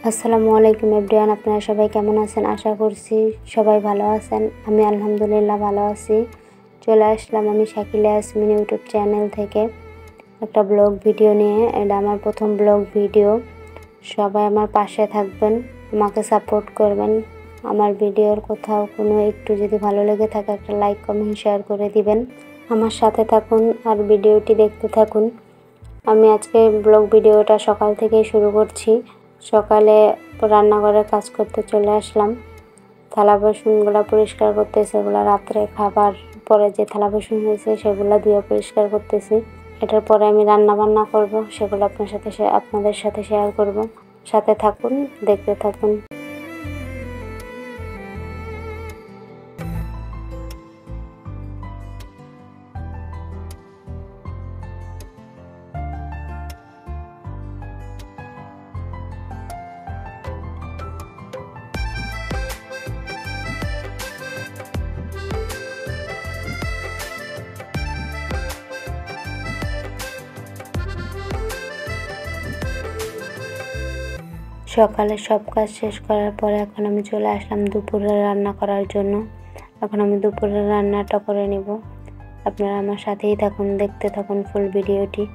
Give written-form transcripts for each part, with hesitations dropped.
আসসালামু আলাইকুম এভরিওয়ান, আপনারা সবাই কেমন আছেন? আশা করছি সবাই ভালো আছেন। আমি আলহামদুলিল্লাহ ভালো আছি। চলে আসলাম আমি শাকিলা ইয়াসমিন ইউটিউব চ্যানেল থেকে একটা ব্লগ ভিডিও নিয়ে। এটা আমার প্রথম ব্লগ ভিডিও। সবাই আমার পাশে থাকবেন, আমাকে সাপোর্ট করবেন। আমার ভিডিওর কোথাও কোনো একটু যদি ভালো লেগে থাকে একটা লাইক কমেন্ট শেয়ার করে দিবেন। আমার সাথে থাকুন আর ভিডিওটি দেখতে থাকুন। আমি আজকে ব্লগ ভিডিওটা সকাল থেকেই শুরু করছি। সকালে রান্নাঘরে কাজ করতে চলে আসলাম। থালা বাসনগুলো পরিষ্কার করতেছি, সেগুলো রাত্রে খাবার পরে যে থালা বাসন হয়েছে সেগুলো ধুয়ে পরিষ্কার করতেছি। এটার পরে আমি রান্না বান্না করব, সেগুলো আপনাদের সাথে শেয়ার করব। সাথে থাকুন, দেখতে থাকুন। সকালে সব কাজ শেষ করার পরে এখন আমি চলে আসলাম দুপুরে রান্না করার জন্য। এখন আমি দুপুরের রান্নাটা করে নিব। আপনারা আমার সাথেই থাকুন, দেখতে থাকুন ফুল ভিডিওটি।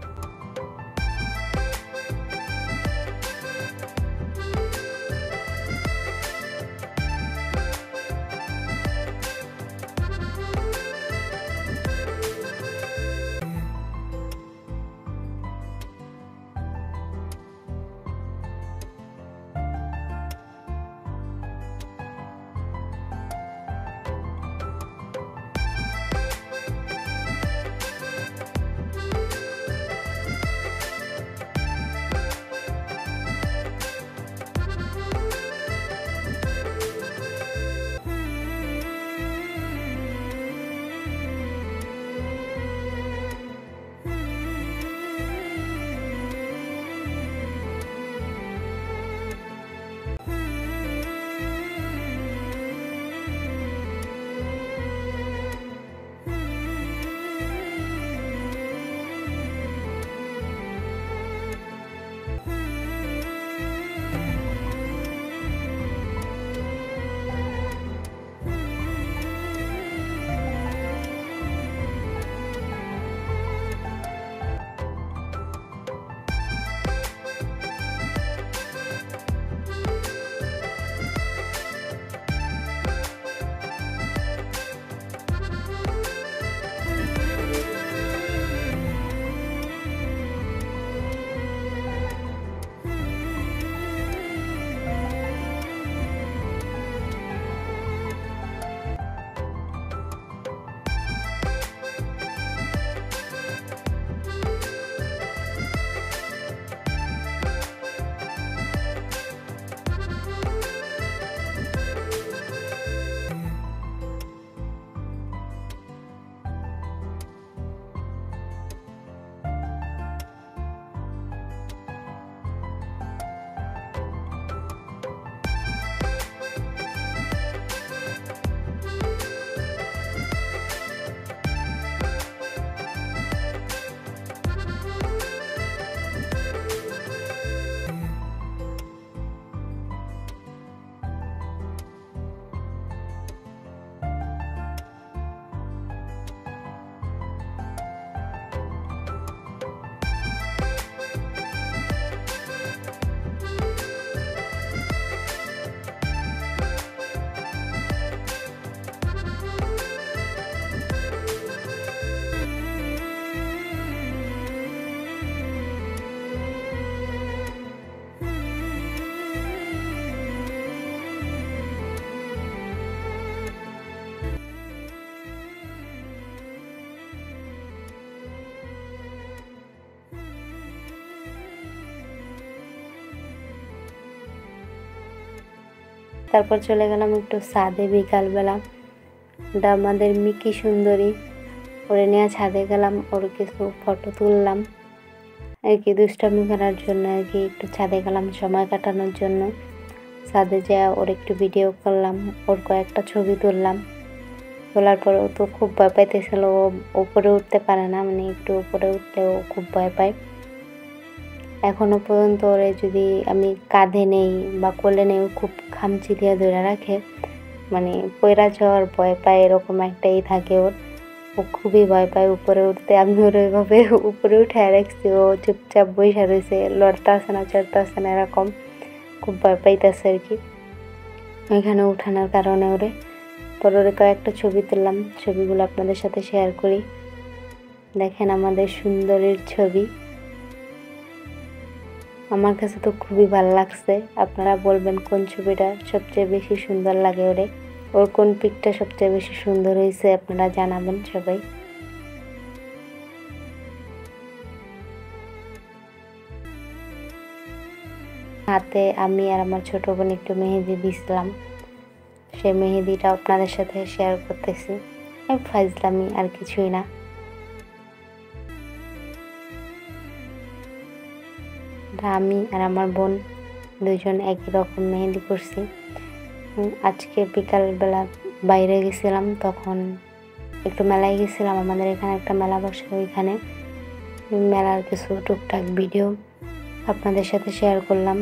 তারপর চলে গেলাম একটু ছাদে বিকালবেলা। এটা আমাদের মিকি সুন্দরী, ওরে নিয়ে ছাদে গেলাম, ওর কিছু ফটো তুললাম আর কি, দুষ্টামি করার জন্য আর কি। একটু ছাদে গেলাম সময় কাটানোর জন্য। ছাদে যেয়ে ওর একটু ভিডিও করলাম, ওর কয়েকটা ছবি তুললাম। তোলার পর ও তো খুব ভয় পাইতেছিল, ও উপরে উঠতে পারে না, মানে একটু উপরে উঠলে ও খুব ভয় পায়। এখনও পর্যন্ত ওরে যদি আমি কাঁধে নেই বা কোলে নেই, খুব খামচি দিয়ে ধরে রাখে, মানে পইরা যাওয়ার ভয় পায়, এরকম একটাই থাকে ওর। ও খুবই ভয় পায় উপরে উঠতে। আমি ওর ওইভাবে উপরে উঠায় রাখছি, ও চুপচাপ বইসা রয়েছে, লড়তাছে না চড়তাছে না, এরকম খুব ভয় পাইতেছে আর কি। ওইখানে উঠানোর কারণে ওরে পরে ওরে কয়েকটা ছবি তুললাম, ছবিগুলো আপনাদের সাথে শেয়ার করি। দেখেন আমাদের সুন্দরীর ছবি, আমার কাছে তো খুবই ভালো লাগছে। আপনারা বলবেন কোন ছবিটা সবচেয়ে বেশি সুন্দর লাগে ওরে, ওর কোন পিকটা সবচেয়ে বেশি সুন্দর হয়েছে, আপনারা জানাবেন সবাই। হাতে আমি আর আমার ছোট বোন একটু মেহেদি দিছিলাম, সেই মেহেদিটা আপনাদের সাথে শেয়ার করতেছি। ফাইজলামি, আর কিছুই না। আমি আর আমার বোন দুজন একই রকম মেহেদি করছি। আজকে বিকালবেলা বাইরে গেছিলাম, তখন একটু মেলায় গেছিলাম, আমাদের এখানে একটা মেলা বসে, ওইখানে মেলার কিছু টুকটাক ভিডিও আপনাদের সাথে শেয়ার করলাম।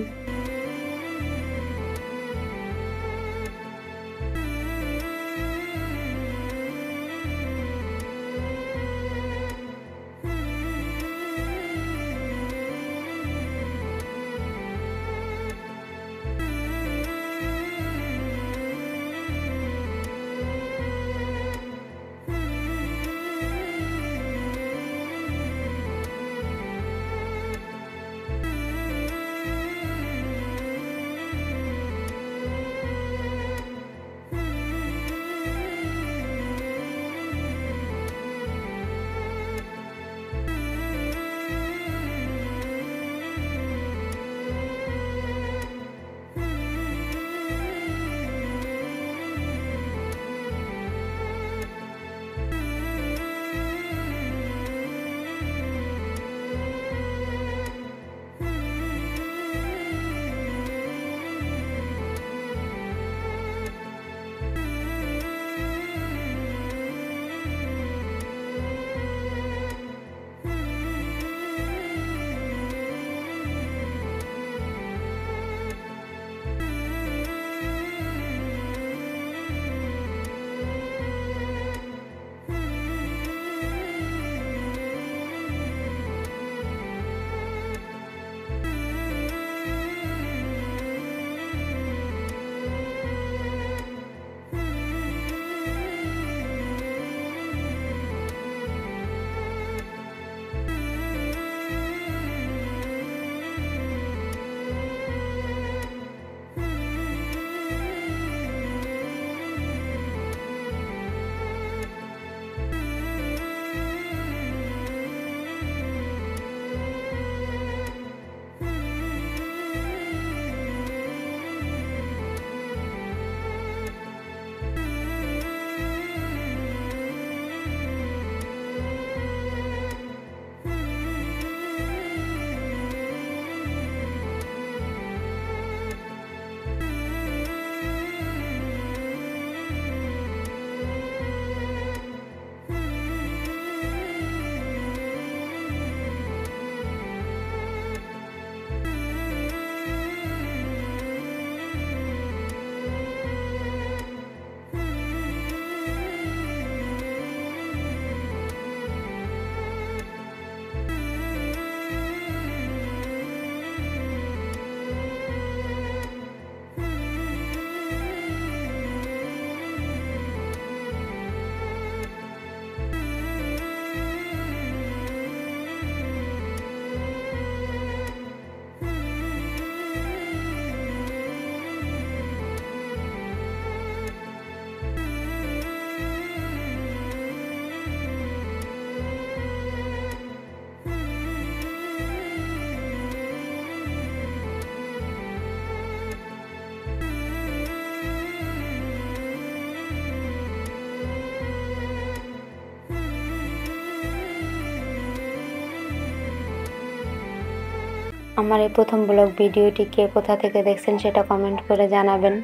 আমার এই প্রথম ব্লগ ভিডিওটি কে কোথা থেকে দেখছেন সেটা কমেন্ট করে জানাবেন।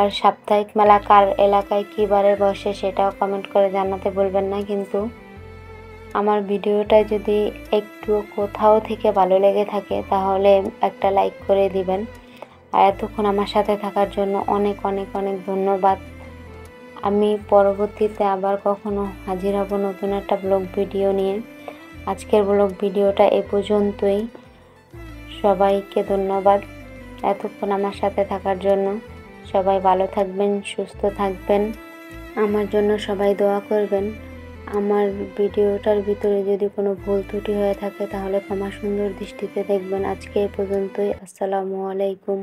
আর সাপ্তাহিক মেলা কার এলাকায় কী বারে বসে সেটাও কমেন্ট করে জানাতে বলবেন না কিন্তু। আমার ভিডিওটা যদি একটু কোথাও থেকে ভালো লেগে থাকে তাহলে একটা লাইক করে দিবেন। আর এতক্ষণ আমার সাথে থাকার জন্য অনেক অনেক অনেক ধন্যবাদ। আমি পরবর্তীতে আবার কখনো হাজির হব নতুন একটা ব্লগ ভিডিও নিয়ে। আজকের ব্লগ ভিডিওটা এ পর্যন্তই। সবাইকে ধন্যবাদ এতক্ষণ আমার সাথে থাকার জন্য। সবাই ভালো থাকবেন, সুস্থ থাকবেন। আমার জন্য সবাই দোয়া করবেন। আমার ভিডিওটার ভিতরে যদি কোনো ভুল ত্রুটি হয়ে থাকে তাহলে ক্ষমা সুন্দর দৃষ্টিতে দেখবেন। আজকে এ পর্যন্তই। আসসালামু আলাইকুম।